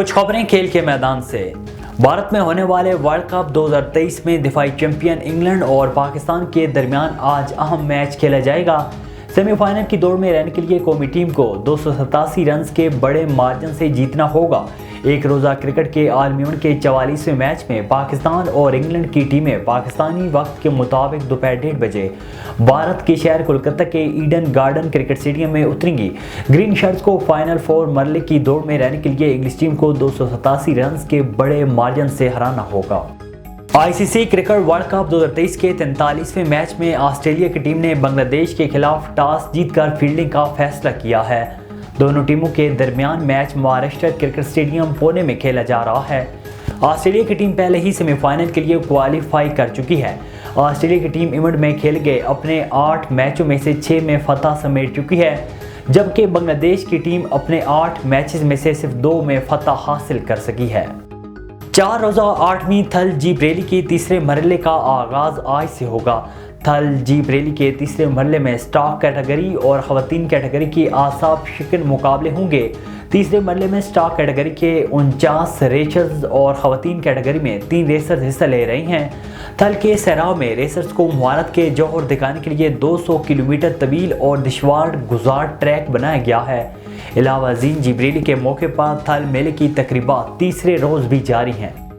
कुछ खबरें खेल के मैदान से। भारत में होने वाले वर्ल्ड कप 2023 में दिफाई चैंपियन इंग्लैंड और पाकिस्तान के दरमियान आज अहम मैच खेला जाएगा। सेमीफाइनल की दौड़ में रहने के लिए कौमी टीम को 287 रन के बड़े मार्जिन से जीतना होगा। एक रोज़ा क्रिकेट के आलमी के 44वें मैच में पाकिस्तान और इंग्लैंड की टीमें पाकिस्तानी वक्त के मुताबिक दोपहर 1:30 बजे भारत के शहर कोलकाता के ईडन गार्डन क्रिकेट स्टेडियम में उतरेंगी। ग्रीन शर्ट्स को फाइनल 4 मरले की दौड़ में रहने के लिए इंग्लिश टीम को 287 रन के बड़े मार्जिन से हराना होगा। आईसीसी क्रिकेट वर्ल्ड कप 2023 के 43वें मैच में ऑस्ट्रेलिया की टीम ने बांग्लादेश के खिलाफ टॉस जीतकर फील्डिंग का फैसला किया है। दोनों टीमों के दरमियान match Maharashtra cricket stadium Pune में खेला जा रहा है। ऑस्ट्रेलिया की टीम पहले ही सेमीफाइनल के लिए क्वालिफाई कर चुकी है। ऑस्ट्रेलिया की टीम इंग्लैंड में खेले गए अपने 8 मैचों में से 6 में फतह समेट चुकी है, जबकि बांग्लादेश की टीम अपने 8 मैचेस में से सिर्फ 2 में फतह हासिल कर सकी है। 4 रोज़ा 8वीं थल जीप रैली के तीसरे मरहले का आगाज आज से होगा। थल जीप रैली के तीसरे मरहले में स्टॉक कैटेगरी और ख़वातीन कैटेगरी के आसाब शिकन मुकाबले होंगे। तीसरे मरहले में स्टॉक कैटेगरी के 49 रेसर्स और ख़वातीन कैटेगरी में 3 रेसर्स हिस्सा ले रहे हैं। थल के सहराव में रेसर्स को महारत के जौहर दिखाने के लिए 200 किलोमीटर तवील और दुश्वार गुजार ट्रैक बनाया गया है। अलावा जीन जीप रैली के मौके पर थल मेले की तकरीबात तीसरे रोज़ भी जारी हैं।